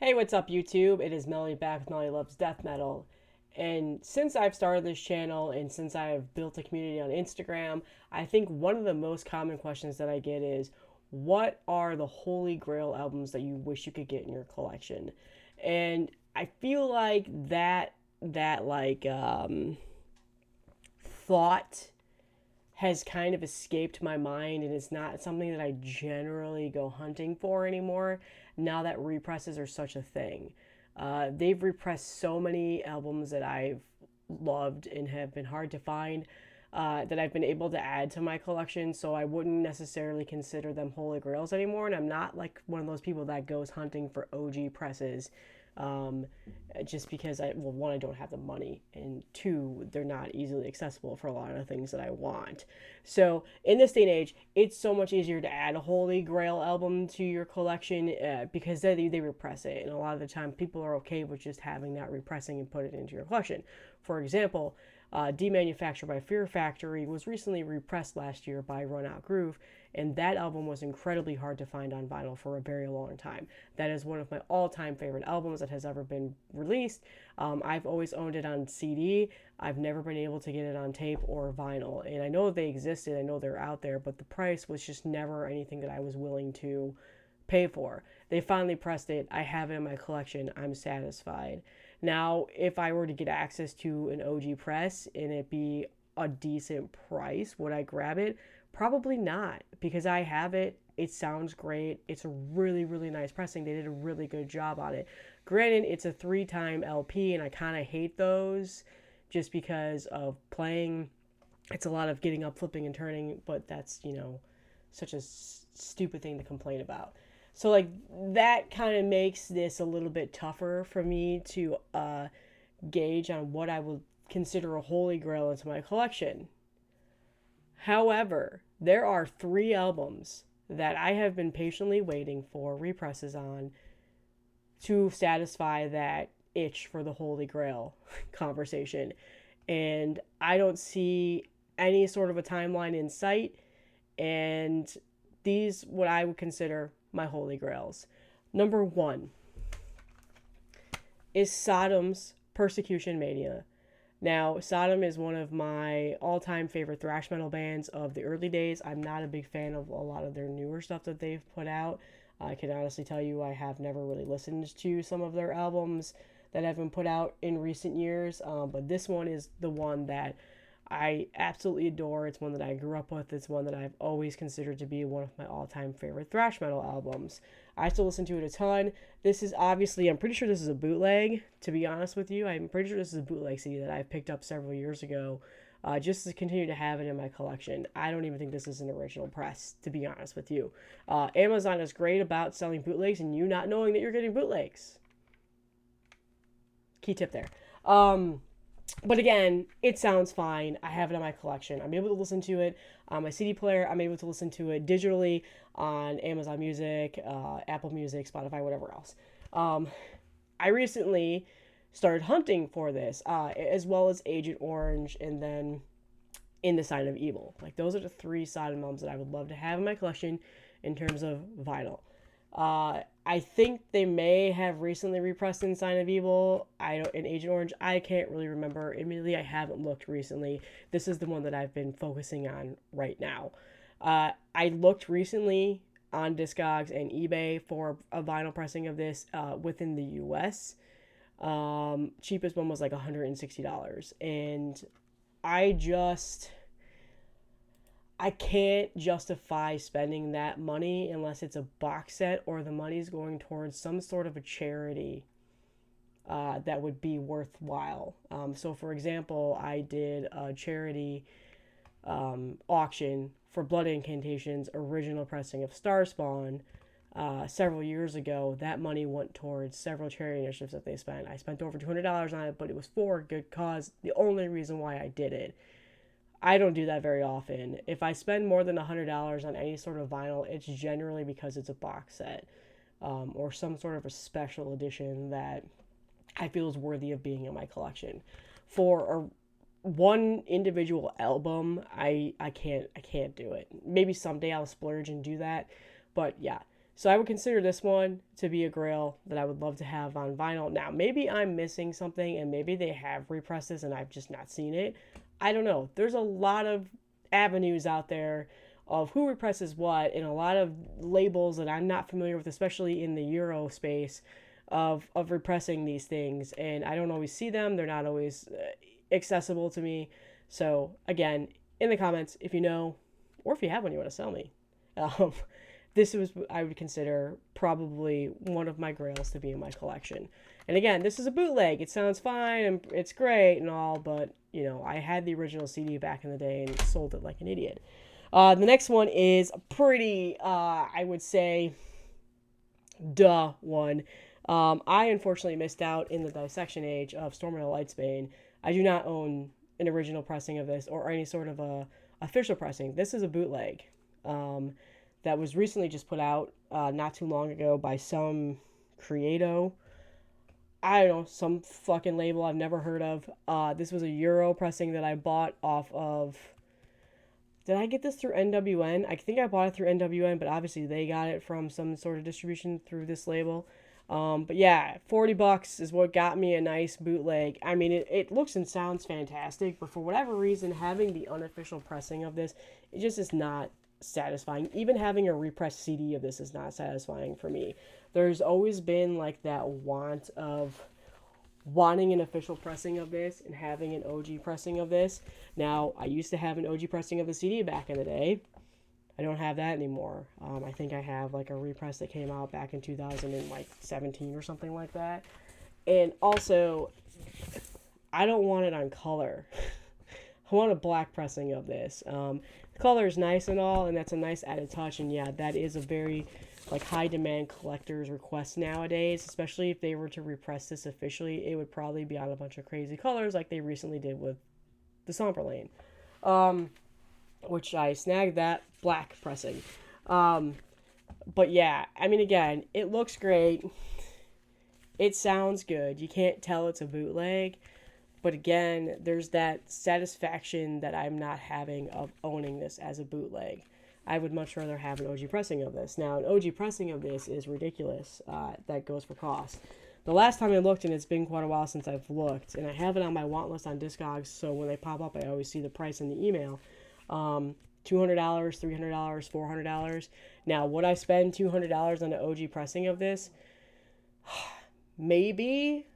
Hey, what's up, YouTube? It is Melly back with Melly Loves Death Metal. And since I've started this channel and since I've built a community on Instagram, I think one of the most common questions that I get is, what are the holy grail albums that you wish you could get in your collection? And I feel like that thought has kind of escaped my mind, and it's not something that I generally go hunting for anymore now that represses are such a thing. They've repressed so many albums that I've loved and have been hard to find, that I've been able to add to my collection, so I wouldn't necessarily consider them holy grails anymore. And I'm not like one of those people that goes hunting for OG presses, um, just because one, I don't have the money, and two, they're not easily accessible for a lot of the things that I want. So in this day and age, it's so much easier to add a holy grail album to your collection, because they repress it, and a lot of the time people are okay with just having that repressing and put it into your collection. For example, Demanufactured by Fear Factory was recently repressed last year by Run Out Groove, and that album was incredibly hard to find on vinyl for a very long time. That is one of my all-time favorite albums that has ever been released. I've always owned it on CD. I've never been able to get it on tape or vinyl, and I know they existed. I know they're out there, but the price was just never anything that I was willing to pay for. They finally pressed it. I have it in my collection. I'm satisfied. Now, if I were to get access to an OG press and it be a decent price, would I grab it? Probably not, because I have it. It sounds great. It's a really, really nice pressing. They did a really good job on it. Granted, it's a 3-time LP, and I kind of hate those just because of playing. It's a lot of getting up, flipping, and turning, but that's, such a stupid thing to complain about. So, like, that kind of makes this a little bit tougher for me to gauge on what I would consider a holy grail into my collection. However, there are 3 albums that I have been patiently waiting for represses on to satisfy that itch for the holy grail conversation. And I don't see any sort of a timeline in sight. And these, what I would consider my holy grails. Number 1 is Sodom's Persecution Mania. Now, Sodom is one of my all-time favorite thrash metal bands of the early days. I'm not a big fan of a lot of their newer stuff that they've put out. I can honestly tell you I have never really listened to some of their albums that have been put out in recent years, but this one is the one that I absolutely adore. It's one that I grew up with. It's one that I've always considered to be one of my all-time favorite thrash metal albums. I still listen to it a ton. This is obviously, I'm pretty sure this is a bootleg, to be honest with you. I'm pretty sure this is a bootleg CD that I picked up several years ago, just to continue to have it in my collection. I don't even think this is an original press, to be honest with you. Amazon is great about selling bootlegs and you not knowing that you're getting bootlegs. Key tip there. But again, it sounds fine. I have it in my collection. I'm able to listen to it on my CD player. I'm able to listen to it digitally on Amazon Music, Apple Music, Spotify, whatever else. I recently started hunting for this, as well as Agent Orange, and then In the Sign of Evil. Like, those are the 3 Sodom albums that I would love to have in my collection in terms of vinyl. I think they may have recently repressed In Sign of Evil. In Agent Orange. I can't really remember. Immediately, I haven't looked recently. This is the one that I've been focusing on right now. I looked recently on Discogs and eBay for a vinyl pressing of this within the U.S. Cheapest one was like $160, and I just I can't justify spending that money unless it's a box set or the money's going towards some sort of a charity that would be worthwhile. So, for example, I did a charity auction for Blood Incantation's original pressing of Starspawn several years ago. That money went towards several charity initiatives that they spent. I spent over $200 on it, but it was for a good cause. The only reason why I did it. I don't do that very often. If I spend more than $100 on any sort of vinyl, it's generally because it's a box set, or some sort of a special edition that I feel is worthy of being in my collection. For one individual album, I can't do it. Maybe someday I'll splurge and do that, but yeah, So I would consider this one to be a grail that I would love to have on vinyl. Now, maybe I'm missing something and maybe they have repressed this and I've just not seen it. I don't know. There's a lot of avenues out there of who represses what and a lot of labels that I'm not familiar with, especially in the Euro space of repressing these things. And I don't always see them. They're not always accessible to me. So again, in the comments, if you know, or if you have one you want to sell me, um, this was, I would consider, probably one of my grails to be in my collection. And again, this is a bootleg. It sounds fine and it's great and all, but you know, I had the original CD back in the day and sold it like an idiot. The next one is a pretty, I would say, duh one. I unfortunately missed out in the Dissection Age of Storm of the Lightsbane. I do not own an original pressing of this or any sort of a official pressing. This is a bootleg that was recently just put out not too long ago by some Creato. I don't know, some fucking label I've never heard of. This was a Euro pressing that I bought off of... Did I get this through NWN? I think I bought it through NWN, but obviously they got it from some sort of distribution through this label. But yeah, $40 is what got me a nice bootleg. I mean, it looks and sounds fantastic, but for whatever reason, having the unofficial pressing of this, it just is not satisfying. Even having a repressed CD of this is not satisfying for me. There's always been like that want of wanting an official pressing of this and having an OG pressing of this. Now, I used to have an OG pressing of the CD back in the day. I don't have that anymore. I think I have like a repress that came out back in 2017 or something like that. And also, I don't want it on color. I want a black pressing of this. The color is nice and all, and that's a nice added touch. And yeah, that is a very like high demand collector's request nowadays, especially if they were to repress this officially. It would probably be on a bunch of crazy colors like they recently did with the Somber Lane, which I snagged that black pressing. But yeah, I mean, again, it looks great. It sounds good. You can't tell it's a bootleg. But again, there's that satisfaction that I'm not having of owning this as a bootleg. I would much rather have an OG pressing of this. Now, an OG pressing of this is ridiculous. That goes for cost. The last time I looked, and it's been quite a while since I've looked, and I have it on my want list on Discogs, so when they pop up, I always see the price in the email. $200, $300, $400. Now, would I spend $200 on an OG pressing of this? Maybe.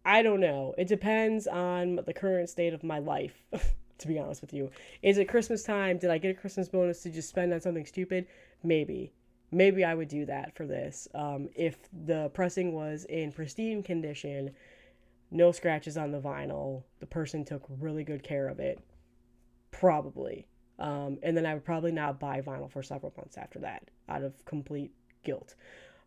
I don't know. It depends on the current state of my life, to be honest with you. Is it Christmas time? Did I get a Christmas bonus to just spend on something stupid? Maybe I would do that for this. If the pressing was in pristine condition, no scratches on the vinyl, the person took really good care of it, probably. And then I would probably not buy vinyl for several months after that, out of complete guilt.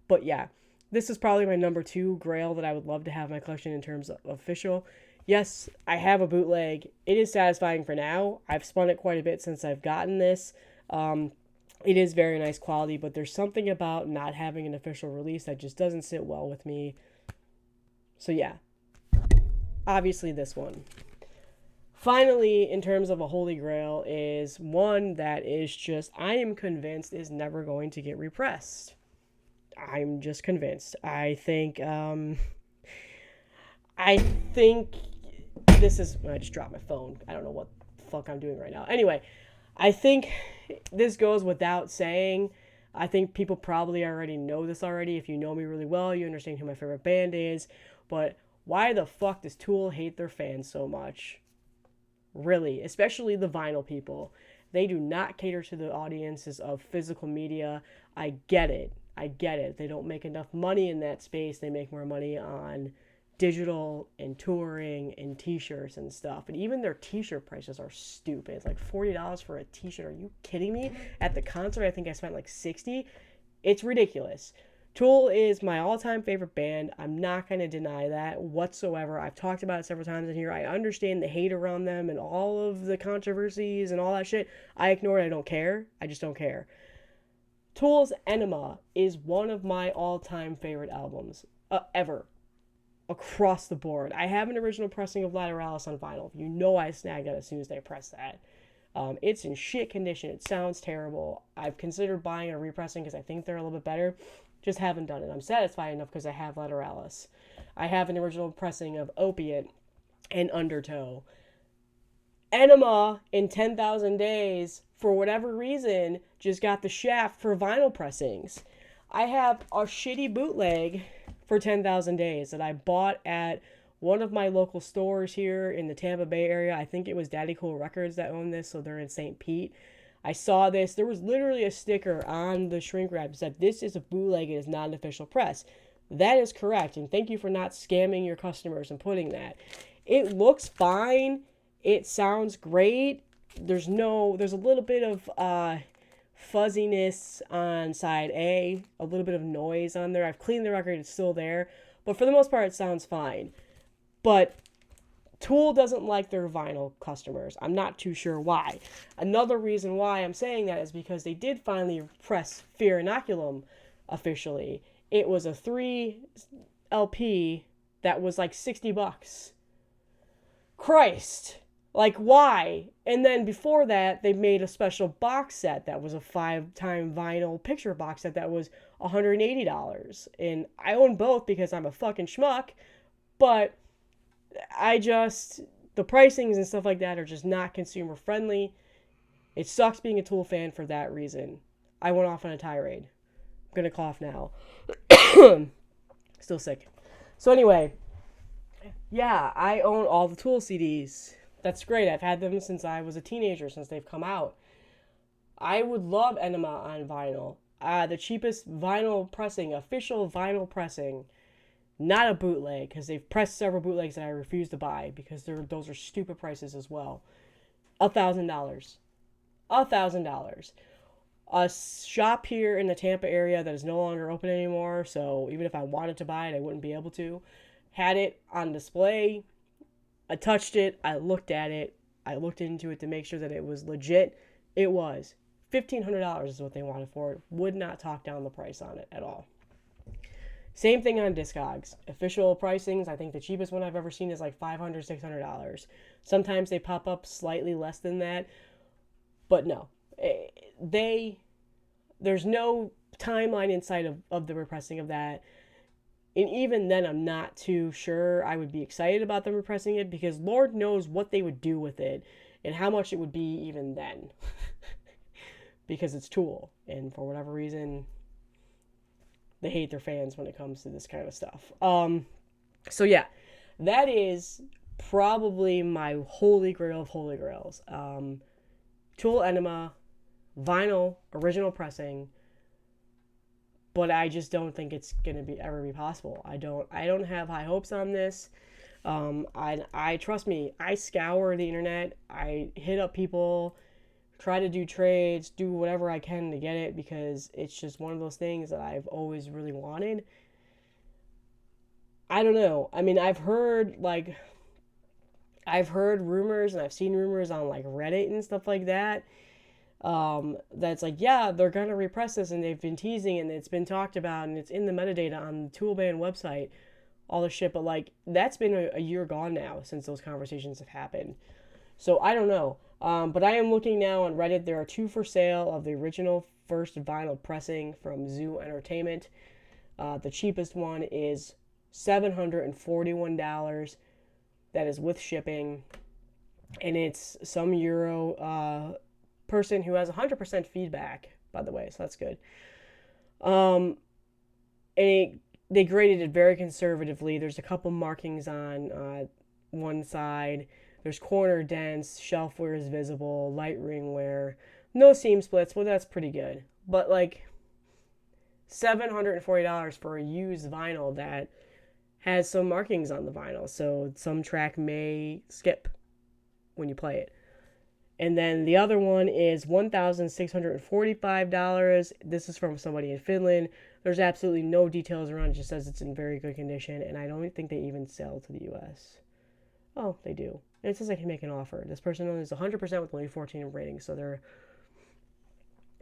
But yeah, this is probably my number 2 grail that I would love to have in my collection in terms of official. Yes, I have a bootleg. It is satisfying for now. I've spun it quite a bit since I've gotten this. It is very nice quality, but there's something about not having an official release that just doesn't sit well with me. So yeah, obviously this one. Finally, in terms of a holy grail, is one that is just, I am convinced, is never going to get repressed. I'm just convinced. I think this is... I just dropped my phone. I don't know what the fuck I'm doing right now. Anyway, I think this goes without saying. I think people probably already know this already. If you know me really well, you understand who my favorite band is. But why the fuck does Tool hate their fans so much? Really, especially the vinyl people. They do not cater to the audiences of physical media. I get it. They don't make enough money in that space. They make more money on digital and touring and t-shirts and stuff. And even their t-shirt prices are stupid. It's like $40 for a t-shirt. Are you kidding me? At the concert, I think I spent like $60. It's ridiculous. Tool is my all-time favorite band. I'm not going to deny that whatsoever. I've talked about it several times in here. I understand the hate around them and all of the controversies and all that shit. I ignore it. I don't care. I just don't care. Tool's Enema is one of my all-time favorite albums ever. Across the board. I have an original pressing of Lateralis on vinyl. You know I snagged that as soon as they pressed that. It's in shit condition. It sounds terrible. I've considered buying a repressing because I think they're a little bit better. Just haven't done it. I'm satisfied enough because I have Lateralis. I have an original pressing of Opiate and Undertow. Enema in 10,000 Days, for whatever reason, just got the shaft for vinyl pressings. I have a shitty bootleg for 10,000 Days that I bought at one of my local stores here in the Tampa Bay area. I think it was Daddy Cool Records that owned this, so they're in St. Pete. I saw this. There was literally a sticker on the shrink wrap that said, "This is a bootleg, it is not an official press." That is correct, and thank you for not scamming your customers and putting that. It looks fine. It sounds great. There's a little bit of fuzziness on side A, a little bit of noise on there. I've cleaned the record, it's still there, but for the most part, it sounds fine. But Tool doesn't like their vinyl customers. I'm not too sure why. Another reason why I'm saying that is because they did finally press Fear Inoculum officially. It was a 3 LP that was like $60. Christ. Like, why? And then before that, they made a special box set that was a 5-time vinyl picture box set that was $180. And I own both because I'm a fucking schmuck, but the pricings and stuff like that are just not consumer friendly. It sucks being a Tool fan for that reason. I went off on a tirade. I'm gonna cough now. Still sick. So anyway, yeah, I own all the Tool CDs. That's great. I've had them since I was a teenager, since they've come out. I would love Enema on vinyl. The cheapest vinyl pressing, official vinyl pressing, not a bootleg, because they've pressed several bootlegs that I refuse to buy because those are stupid prices as well. $1,000. $1,000. A shop here in the Tampa area that is no longer open anymore, so even if I wanted to buy it, I wouldn't be able to. Had it on display. I touched it. I looked at it. I looked into it to make sure that it was legit. It was. $1,500 is what they wanted for it. Would not talk down the price on it at all. Same thing on Discogs. Official pricings, I think the cheapest one I've ever seen is like $500, $600. Sometimes they pop up slightly less than that. But no. There's no timeline inside of the repressing of that. And even then, I'm not too sure I would be excited about them repressing it because Lord knows what they would do with it and how much it would be even then. Because it's Tool. And for whatever reason, they hate their fans when it comes to this kind of stuff. So yeah, that is probably my holy grail of holy grails. Tool Enema, vinyl, original pressing. But I just don't think it's gonna ever be possible. I don't have high hopes on this. I trust me. I scour the internet. I hit up people, try to do trades, do whatever I can to get it because it's just one of those things that I've always really wanted. I don't know. I mean, I've heard rumors and I've seen rumors on like Reddit and stuff like that. That's like, yeah, they're gonna repress this and they've been teasing and it's been talked about and it's in the metadata on the Toolband website, all the shit, but like that's been a year gone now since those conversations have happened. So I don't know. But I am looking now on Reddit. There are 2 for sale of the original first vinyl pressing from Zoo Entertainment. The cheapest one is $741. That is with shipping. And it's some Euro person who has 100% feedback, by the way, so that's good. And they graded it very conservatively. There's a couple markings on one side. There's corner dents, shelf wear is visible, light ring wear, no seam splits. Well, that's pretty good. But like $740 for a used vinyl that has some markings on the vinyl, so some track may skip when you play it. And then the other one is $1,645. This is from somebody in Finland. There's absolutely no details around it. It just says it's in very good condition, and I don't think they even sell to the U.S. Oh, they do. And it says I can make an offer. This person is 100% with only 14 ratings, so they're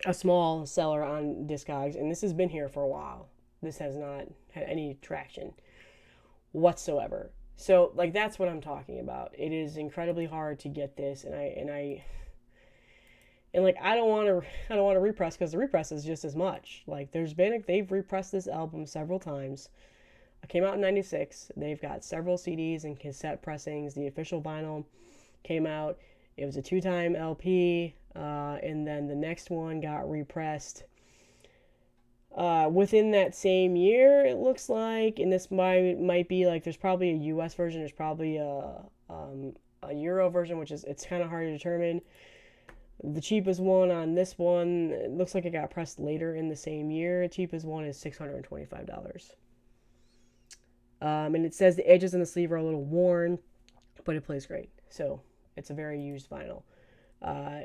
a small seller on Discogs, and this has been here for a while. This has not had any traction whatsoever. So, like, that's what I'm talking about. It is incredibly hard to get this, and I And like I don't want to repress because the repress is just as much. Like they've repressed this album several times. It came out in '96. They've got several CDs and cassette pressings. The official vinyl came out. It was a 2-time LP, and then the next one got repressed within that same year. It looks like, and this might be like there's probably a U.S. version. There's probably a Euro version, which is it's kind of hard to determine. The cheapest one on this one, it looks like it got pressed later in the same year. The cheapest one is $625. And it says the edges in the sleeve are a little worn, but it plays great. So it's a very used vinyl.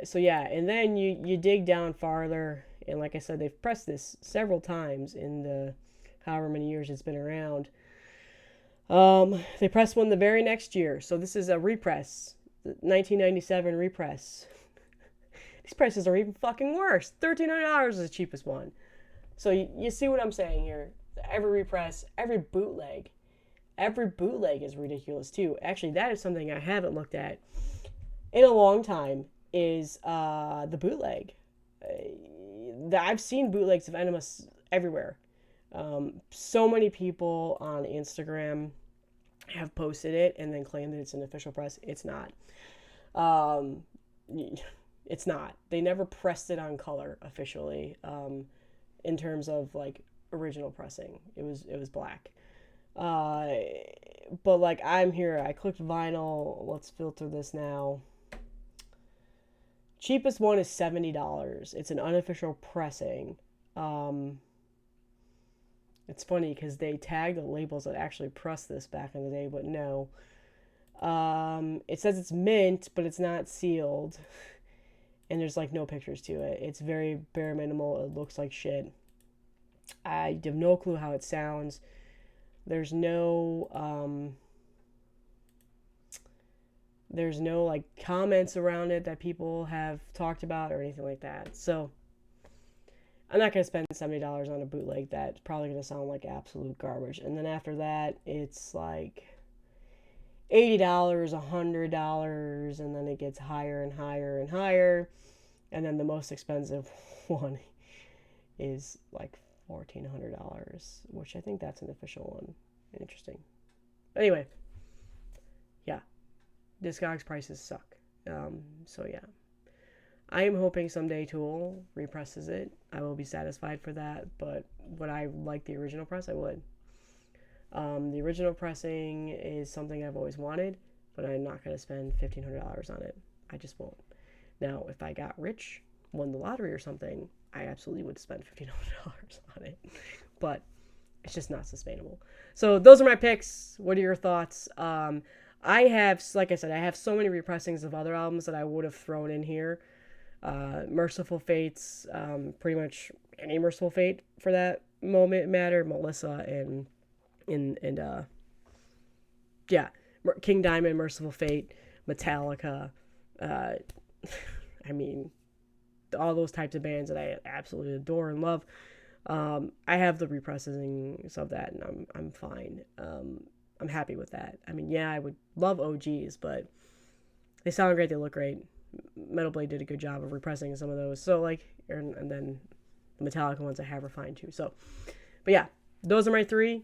So yeah, and then you dig down farther, and like I said, they've pressed this several times in the however many years it's been around. They pressed one the very next year. So this is a repress, 1997 repress. These prices are even fucking worse. $1,300 is the cheapest one. So you see what I'm saying here. Every repress, every bootleg is ridiculous too. Actually, that is something I haven't looked at in a long time, is the bootleg. I've seen bootlegs of Enemas everywhere. So many people on Instagram have posted it and then claim that it's an official press. It's not. It's not. They never pressed it on color officially, in terms of like original pressing. It was black. But like I'm here. I clicked vinyl. Let's filter this now. Cheapest one is $70. It's an unofficial pressing. It's funny because they tag the labels that actually pressed this back in the day, but no. It says it's mint, but it's not sealed. And there's like no pictures to it. It's very bare minimal. It looks like shit. I have no clue how it sounds. There's no like comments around it that people have talked about or anything like that. So I'm not going to spend $70 on a bootleg that's probably going to sound like absolute garbage. And then after that, it's like $80, $100, and then it gets higher and higher and higher. And then the most expensive one is like $1,400, which I think that's an official one. Interesting. Anyway, yeah, Discogs prices suck. So yeah, I am hoping someday Tool represses it. I will be satisfied for that, but would I like the original press? I would. The original pressing is something I've always wanted, but I'm not going to spend $1,500 on it. I just won't. Now, if I got rich, won the lottery or something, I absolutely would spend $1,500 on it. But it's just not sustainable. So those are my picks. What are your thoughts? I have, like I said, I have so many repressings of other albums that I would have thrown in here. Merciful Fates, pretty much any Merciful Fate for that moment matter. Melissa and yeah, King Diamond, Merciful Fate, Metallica. I mean, all those types of bands that I absolutely adore and love. I have the repressings of that, and I'm fine. I'm happy with that. I mean, yeah, I would love OGs, but they sound great. They look great. Metal Blade did a good job of repressing some of those. So like, and then the Metallica ones I have refined too. So, but yeah, those are my three.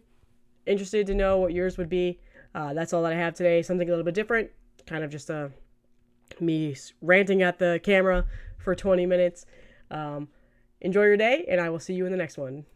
Interested to know what yours would be. That's all that I have today. Something a little bit different. Kind of just me ranting at the camera for 20 minutes. Enjoy your day, and I will see you in the next one.